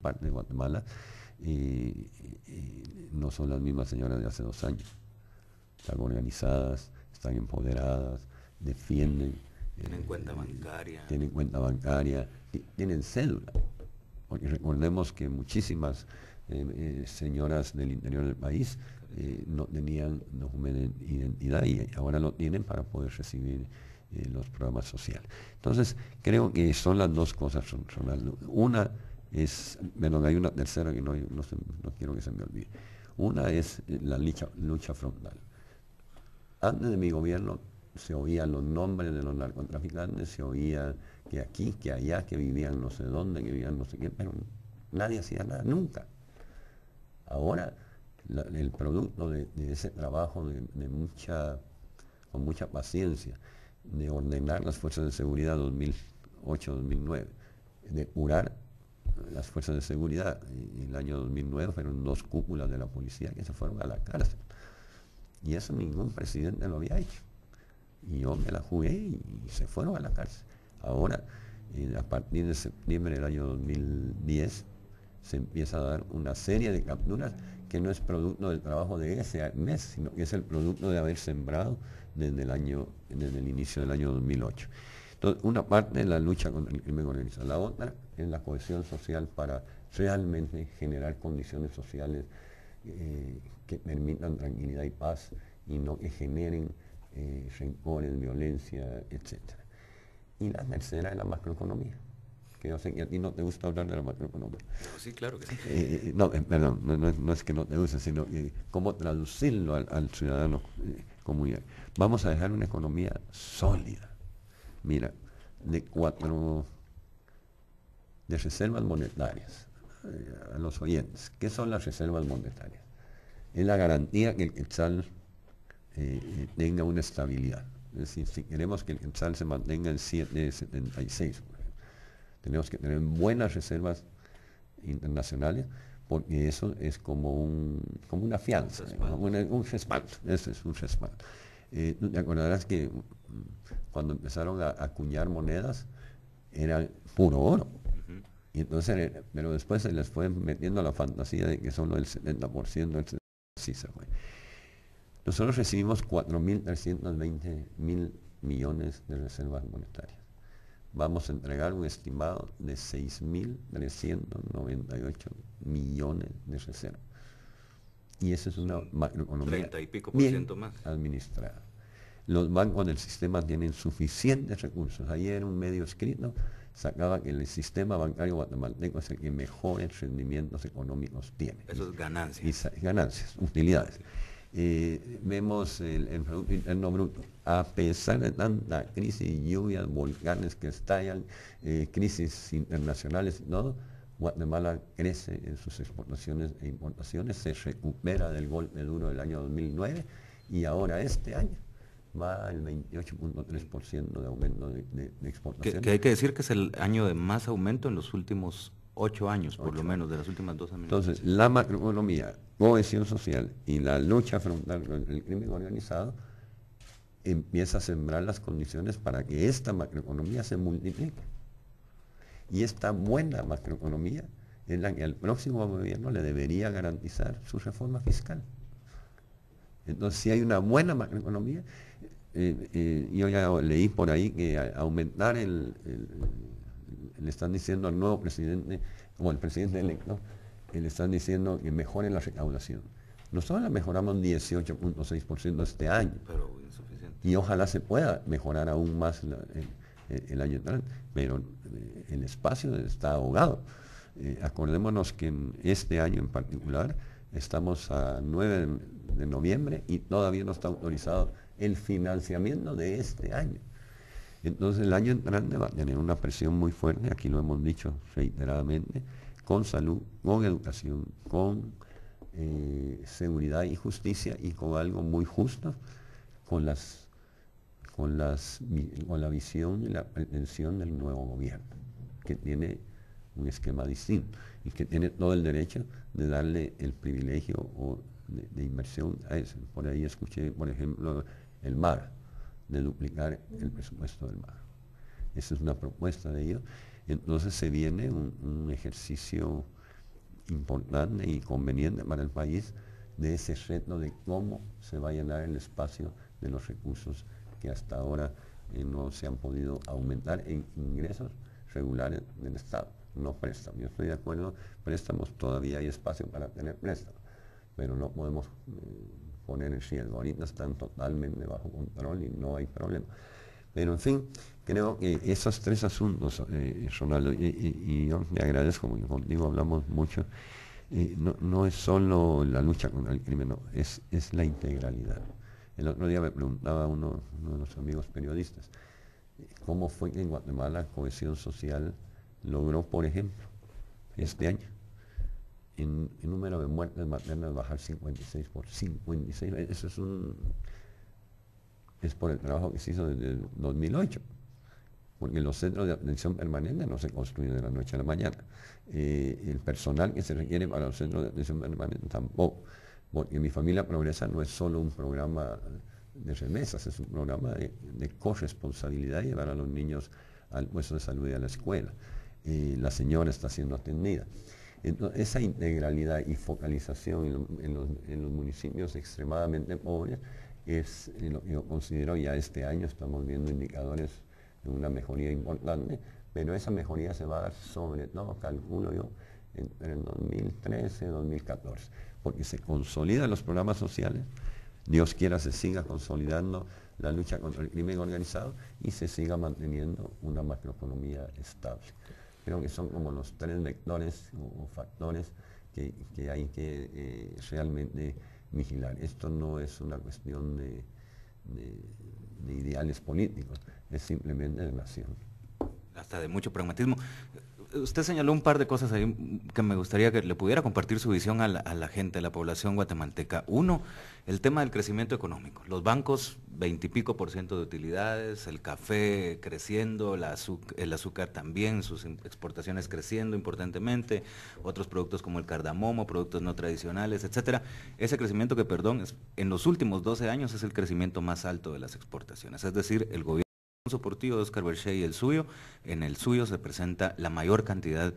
parte de Guatemala, no son las mismas señoras de hace 2 años. Están organizadas, están empoderadas, defienden. Tienen cuenta bancaria. Tienen cuenta bancaria, tienen cédula. Porque recordemos que muchísimas señoras del interior del país no tenían documento de identidad y ahora lo tienen para poder recibir los programas sociales. Entonces, creo que son las dos cosas. Una es, bueno, hay una tercera que no quiero que se me olvide. Una es la lucha frontal. Antes de mi gobierno se oían los nombres de los narcotraficantes, se oía que aquí, que allá, que vivían no sé dónde, que vivían no sé qué, pero nadie hacía nada, nunca. Ahora, el producto de ese trabajo con mucha paciencia, de ordenar las fuerzas de seguridad 2008-2009, de curar las fuerzas de seguridad. En el año 2009 fueron 2 cúpulas de la policía que se fueron a la cárcel. Y eso ningún presidente lo había hecho. Y yo me la jugué y se fueron a la cárcel. Ahora, a partir de septiembre del año 2010, se empieza a dar una serie de capturas que no es producto del trabajo de ese mes, sino que es el producto de haber sembrado desde el inicio del año 2008. Entonces, una parte es la lucha contra el crimen organizado, la otra es la cohesión social para realmente generar condiciones sociales que permitan tranquilidad y paz y no que generen rencores, violencia, etc. Y la tercera es la macroeconomía, que yo sé que a ti no te gusta hablar de la macroeconomía. No, sí, claro que sí. Perdón, no es que no te guste, sino cómo traducirlo al ciudadano comunitario. Vamos a dejar una economía sólida. Mira, de reservas monetarias, a los oyentes, ¿qué son las reservas monetarias? Es la garantía que el quetzal tenga una estabilidad. Es decir, si queremos que el quetzal se mantenga en 7.76, tenemos que tener buenas reservas internacionales, porque eso es como una fianza, un respaldo. Eso es un respaldo. Tú te acordarás que cuando empezaron a acuñar monedas, era puro oro. Y entonces, pero después se les fue metiendo la fantasía de que solo el 70%, así se fue. Nosotros recibimos 4.320 millones de reservas monetarias. Vamos a entregar un estimado de 6.398 millones de reservas. Y eso es una macroeconomía 30 y pico bien % más administrada. Los bancos del sistema tienen suficientes recursos. Ayer un medio escrito sacaba que el sistema bancario guatemalteco es el que mejores rendimientos económicos tiene. Eso es ganancias. Ganancias, utilidades. Vemos el Producto Interno Bruto. A pesar de tanta crisis, lluvias, volcanes que estallan, crisis internacionales y todo, Guatemala crece en sus exportaciones e importaciones, se recupera del golpe duro del año 2009 y ahora este año va al 28.3% de aumento de exportaciones. Que hay que decir que es el año de más aumento en los últimos 8 años, por lo menos, de las últimas 2 Entonces, la macroeconomía, cohesión social y la lucha frontal contra el crimen organizado empieza a sembrar las condiciones para que esta macroeconomía se multiplique. Y esta buena macroeconomía es la que al próximo gobierno le debería garantizar su reforma fiscal. Entonces, si hay una buena macroeconomía, yo ya leí por ahí que aumentar le están diciendo al nuevo presidente, o al presidente electo, le están diciendo que mejore la recaudación. Nosotros la mejoramos 18.6% este año. Pero insuficiente. Y ojalá se pueda mejorar aún más el año entrante, pero el espacio está ahogado. Acordémonos que en este año en particular estamos a 9 de noviembre y todavía no está autorizado el financiamiento de este año. Entonces el año entrante va a tener una presión muy fuerte, aquí lo hemos dicho reiteradamente, con salud, con educación, con seguridad y justicia y con algo muy justo, con la visión y la pretensión del nuevo gobierno, que tiene un esquema distinto y que tiene todo el derecho de darle el privilegio de inversión a eso. Por ahí escuché, por ejemplo, el MAR, de duplicar el presupuesto del MAR. Esa es una propuesta de ellos. Entonces se viene un ejercicio importante y conveniente para el país de ese reto de cómo se va a llenar el espacio de los recursos que hasta ahora no se han podido aumentar en ingresos regulares del Estado, no préstamos. Yo estoy de acuerdo, préstamos todavía hay espacio para tener préstamos, pero no podemos poner en riesgo. Ahorita están totalmente bajo control y no hay problema. Pero en fin, creo que esos tres asuntos, Ronaldo, y yo le agradezco porque contigo hablamos mucho, no es solo la lucha contra el crimen, no, es la integralidad. El otro día me preguntaba uno de los amigos periodistas, ¿cómo fue que en Guatemala la cohesión social logró, por ejemplo, este año, en número de muertes maternas bajar 56 por 56? Eso es por el trabajo que se hizo desde el 2008, porque los centros de atención permanente no se construyen de la noche a la mañana. El personal que se requiere para los centros de atención permanente tampoco, porque Mi Familia Progresa no es solo un programa de remesas, es un programa de corresponsabilidad y llevar a los niños al puesto de salud y a la escuela. La señora está siendo atendida. Entonces, esa integralidad y focalización en los municipios extremadamente pobres es lo que yo considero. Ya este año estamos viendo indicadores de una mejoría importante, pero esa mejoría se va a dar sobre todo, calculo yo, entre el 2013 y 2014, porque se consolidan los programas sociales, Dios quiera se siga consolidando la lucha contra el crimen organizado y se siga manteniendo una macroeconomía estable. Creo que son como los tres vectores o factores que hay que realmente vigilar. Esto no es una cuestión de ideales políticos, es simplemente de nación. Hasta de mucho pragmatismo. Usted señaló un par de cosas ahí que me gustaría que le pudiera compartir su visión a la gente, a la población guatemalteca. Uno, el tema del crecimiento económico. Los bancos, 20 y pico % de utilidades, el café creciendo, el azúcar también, sus exportaciones creciendo importantemente, otros productos como el cardamomo, productos no tradicionales, etcétera. Ese crecimiento que, en los últimos 12 años es el crecimiento más alto de las exportaciones. Es decir, el gobierno soportivo de Óscar Berchey y el suyo, en el suyo se presenta la mayor cantidad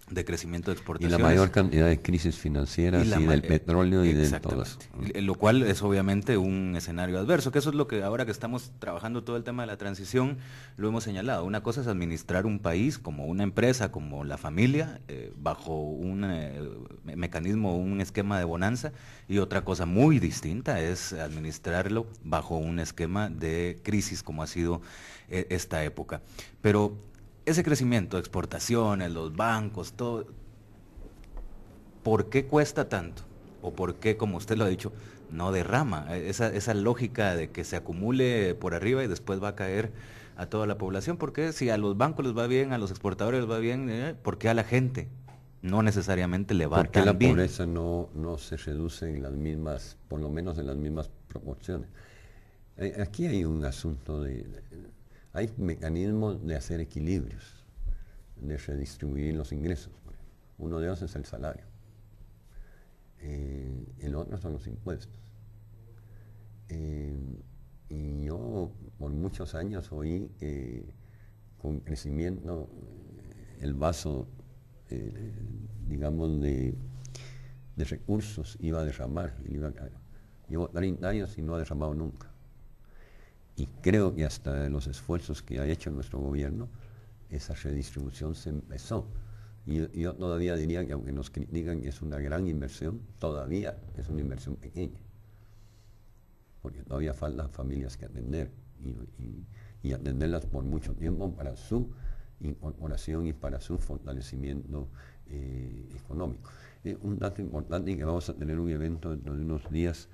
de crecimiento de exportaciones. Y la mayor cantidad de crisis financieras y del petróleo y de todo eso. Lo cual es obviamente un escenario adverso, que eso es lo que ahora que estamos trabajando todo el tema de la transición, lo hemos señalado. Una cosa es administrar un país como una empresa, como la familia, bajo un mecanismo, un esquema de bonanza, y otra cosa muy distinta es administrarlo bajo un esquema de crisis como ha sido esta época. Pero ese crecimiento, exportaciones, los bancos, todo, ¿por qué cuesta tanto? ¿O por qué, como usted lo ha dicho, no derrama? Esa lógica de que se acumule por arriba y después va a caer a toda la población. ¿Por qué si a los bancos les va bien, a los exportadores les va bien, por qué a la gente no necesariamente le va tan bien? ¿Por qué la pobreza no se reduce en las mismas, por lo menos en las mismas proporciones? Aquí hay un asunto hay mecanismos de hacer equilibrios, de redistribuir los ingresos. Uno de ellos es el salario. El otro son los impuestos. Y yo por muchos años oí con crecimiento el vaso, digamos, de recursos iba a derramar. Llevo 30 años y no ha derramado nunca. Y creo que hasta los esfuerzos que ha hecho nuestro gobierno, esa redistribución se empezó. Y yo todavía diría que aunque nos critican que es una gran inversión, todavía es una inversión pequeña. Porque todavía faltan familias que atender y atenderlas por mucho tiempo para su incorporación y para su fortalecimiento económico. Un dato importante, que vamos a tener un evento dentro de unos días,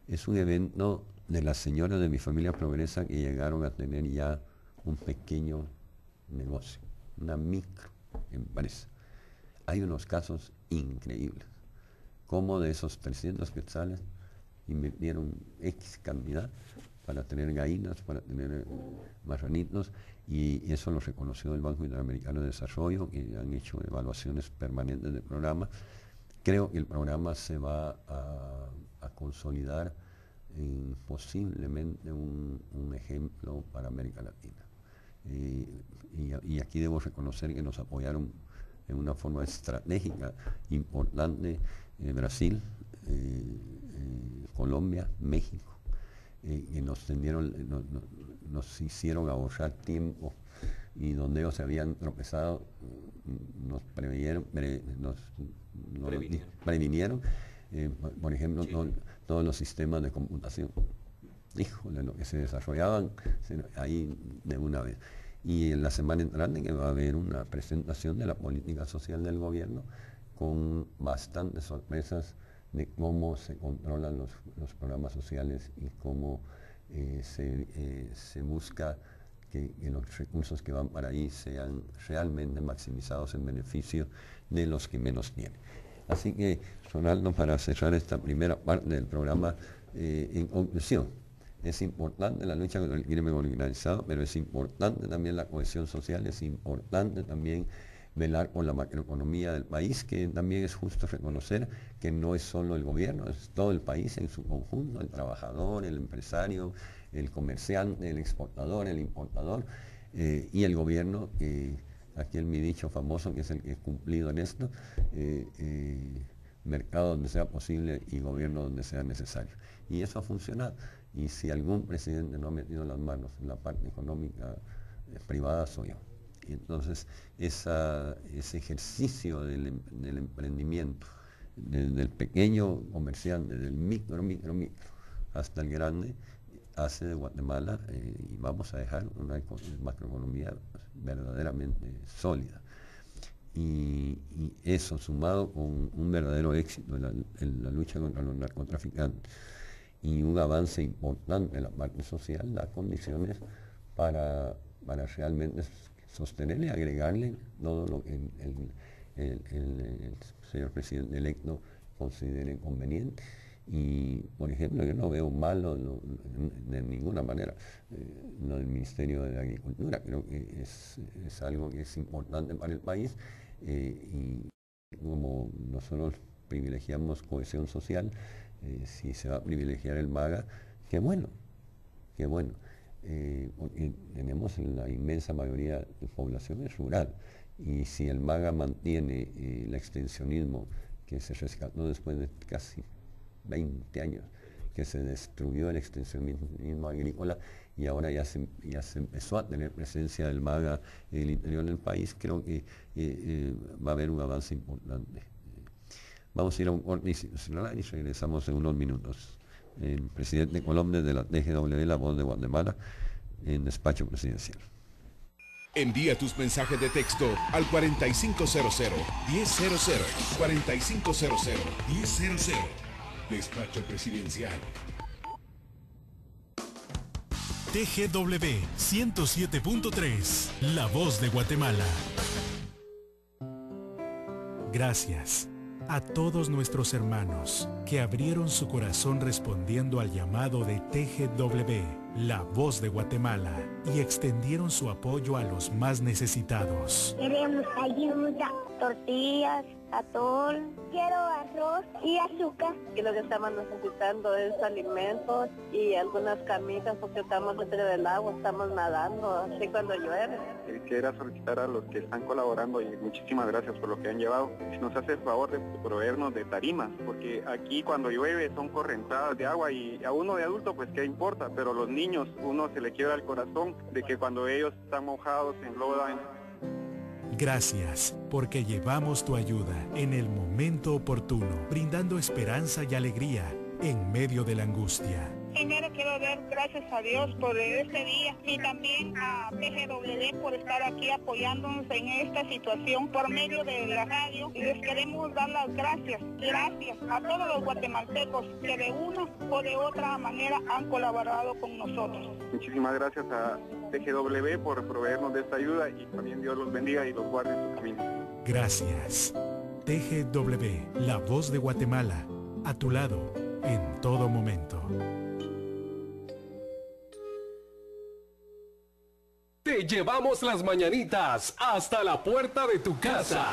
es un evento de las señoras de Mi Familia Progresa que llegaron a tener ya un pequeño negocio, una microempresa. Hay unos casos increíbles, como de esos 300 quetzales invirtieron X cantidad para tener gallinas, para tener marranitos, y eso lo reconoció el Banco Interamericano de Desarrollo, que han hecho evaluaciones permanentes del programa. Creo que el programa se va a consolidar posiblemente un ejemplo para América Latina. Y aquí debo reconocer que nos apoyaron en una forma estratégica importante Brasil, Colombia, México, y nos hicieron ahorrar tiempo, y donde ellos se habían tropezado nos previnieron. Por ejemplo, todos los sistemas de computación, híjole, lo que se desarrollaban ahí de una vez. Y en la semana entrante que va a haber una presentación de la política social del gobierno con bastantes sorpresas de cómo se controlan los programas sociales y cómo se busca que los recursos que van para ahí sean realmente maximizados en beneficio de los que menos tienen. Así que, Ronaldo, para cerrar esta primera parte del programa, en conclusión, es importante la lucha contra el crimen organizado, pero es importante también la cohesión social, es importante también velar por la macroeconomía del país, que también es justo reconocer que no es solo el gobierno, es todo el país en su conjunto, el trabajador, el empresario, el comerciante, el exportador, el importador, y el gobierno, aquel mi dicho famoso, que es el que es cumplido en esto, mercado donde sea posible y gobierno donde sea necesario. Y eso ha funcionado. Y si algún presidente no ha metido las manos en la parte económica privada, soy yo. Y entonces ese ejercicio del emprendimiento, desde el pequeño comerciante, del micro hasta el grande, hace de Guatemala, y vamos a dejar una macroeconomía verdaderamente sólida. Y eso sumado con un verdadero éxito en la lucha contra los narcotraficantes y un avance importante en la parte social, da condiciones para realmente sostenerle y agregarle todo lo que el señor presidente electo considere conveniente. Y, por ejemplo, yo no veo malo de ninguna manera lo del Ministerio de Agricultura. Creo que es algo que es importante para el país, y como nosotros privilegiamos cohesión social, si se va a privilegiar el MAGA, qué bueno, porque tenemos la inmensa mayoría de población es rural, y si el MAGA mantiene el extensionismo que se rescató después de casi 20 años, que se destruyó el extensionismo agrícola, y ahora ya se empezó a tener presencia del MAGA en el interior del país, creo que va a haber un avance importante. Vamos a ir a un corte institucional y regresamos en unos minutos. El presidente Colomne de la TGW, La Voz de Guatemala, en despacho presidencial. Envía tus mensajes de texto al 4500-1000, 4500-1000. Despacho presidencial. TGW 107.3, La Voz de Guatemala. Gracias a todos nuestros hermanos que abrieron su corazón respondiendo al llamado de TGW, La Voz de Guatemala, y extendieron su apoyo a los más necesitados. Queremos ayuda, tortillas, atol, quiero arroz y azúcar. Y lo que estamos necesitando es alimentos y algunas camisas, porque estamos dentro del agua, estamos nadando, así cuando llueve. Quisiera solicitar a los que están colaborando, y muchísimas gracias por lo que han llevado, si nos hace el favor de proveernos de tarimas, porque aquí cuando llueve son correntadas de agua, y a uno de adulto pues qué importa, pero los niños, uno se le quiebra el corazón de que cuando ellos están mojados se enlodan. Gracias, porque llevamos tu ayuda en el momento oportuno, brindando esperanza y alegría en medio de la angustia. Primero quiero dar gracias a Dios por este día y también a TGW por estar aquí apoyándonos en esta situación por medio de la radio, y les queremos dar las gracias a todos los guatemaltecos que de una o de otra manera han colaborado con nosotros. Muchísimas gracias a TGW por proveernos de esta ayuda, y también Dios los bendiga y los guarde en su camino. Gracias. TGW, La Voz de Guatemala, a tu lado en todo momento. Te llevamos las mañanitas hasta la puerta de tu casa.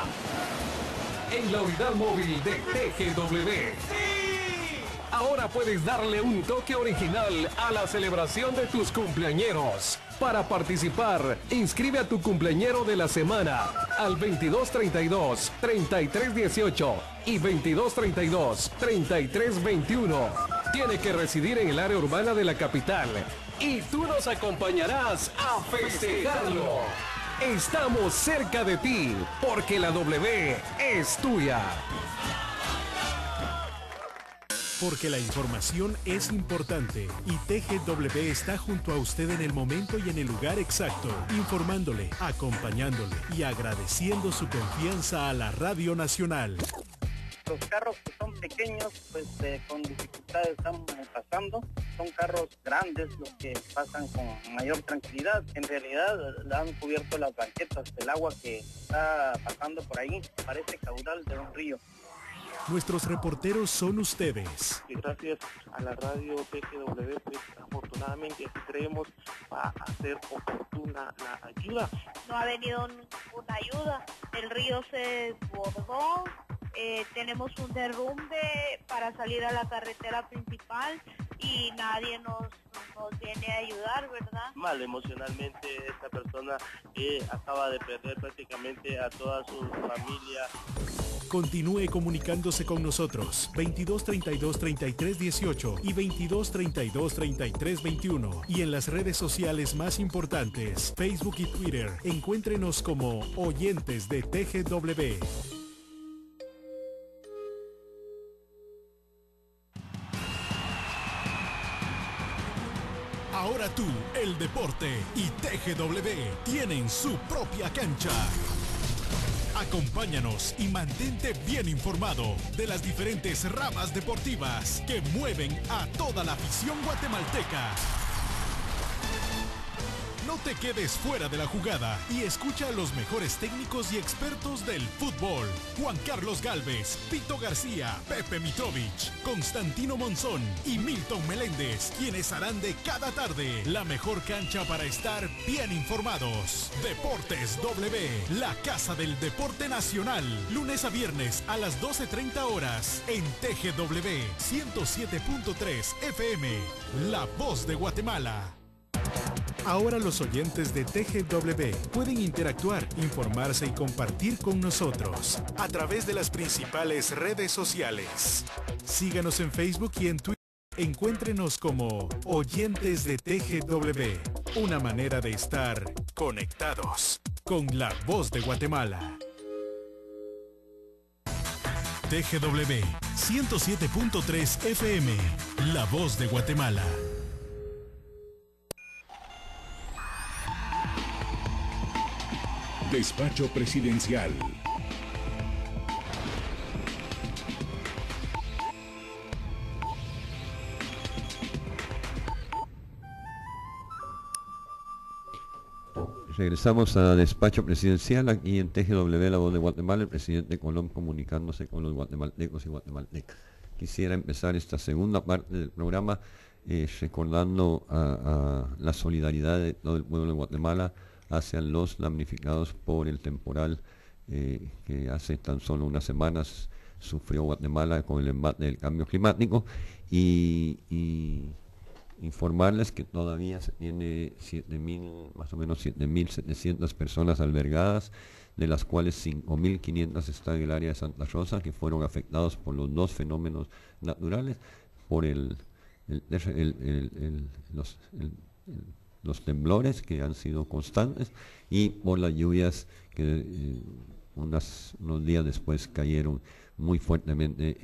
En la unidad móvil de TGW. ¡Sí! Ahora puedes darle un toque original a la celebración de tus cumpleañeros. Para participar, inscribe a tu cumpleañero de la semana al 2232-3318 y 2232-3321. Tiene que residir en el área urbana de la capital y tú nos acompañarás a festejarlo. Estamos cerca de ti porque la W es tuya. Porque la información es importante y TGW está junto a usted en el momento y en el lugar exacto, informándole, acompañándole y agradeciendo su confianza a la Radio Nacional. Los carros que son pequeños, pues con dificultades están pasando. Son carros grandes los que pasan con mayor tranquilidad. En realidad han cubierto las banquetas del agua que está pasando por ahí. Parece caudal de un río. Nuestros reporteros son ustedes. Y gracias a la radio TGW, pues afortunadamente así creemos va a ser oportuna la ayuda. No ha venido ninguna ayuda, el río se desbordó, tenemos un derrumbe para salir a la carretera principal y nadie nos viene a ayudar, ¿verdad? Mal emocionalmente esta persona que acaba de perder prácticamente a toda su familia. Continúe comunicándose con nosotros 2232-3318 y 2232-3321 y en las redes sociales más importantes, Facebook y Twitter, encuéntrenos como Oyentes de TGW. Ahora tú, el deporte y TGW tienen su propia cancha. Acompáñanos y mantente bien informado de las diferentes ramas deportivas que mueven a toda la afición guatemalteca. No te quedes fuera de la jugada y escucha a los mejores técnicos y expertos del fútbol. Juan Carlos Galvez, Pito García, Pepe Mitrovich, Constantino Monzón y Milton Meléndez, quienes harán de cada tarde la mejor cancha para estar bien informados. Deportes W, la casa del deporte nacional. Lunes a viernes a las 12:30 horas en TGW 107.3 FM, La Voz de Guatemala. Ahora los oyentes de TGW pueden interactuar, informarse y compartir con nosotros a través de las principales redes sociales. Síganos en Facebook y en Twitter. Encuéntrenos como Oyentes de TGW, una manera de estar conectados con la voz de Guatemala. TGW 107.3 FM, La Voz de Guatemala. Despacho Presidencial. Regresamos a Despacho Presidencial aquí en TGW, La Voz de Guatemala, el presidente Colón comunicándose con los guatemaltecos y guatemaltecas. Quisiera empezar esta segunda parte del programa recordando a la solidaridad de todo el pueblo de Guatemala hacia los damnificados por el temporal que hace tan solo unas semanas sufrió Guatemala con el embate del cambio climático y informarles que todavía se tiene más o menos 7.700 personas albergadas, de las cuales 5.500 están en el área de Santa Rosa, que fueron afectados por los dos fenómenos naturales, por los temblores que han sido constantes y por las lluvias que unos días después cayeron muy fuertemente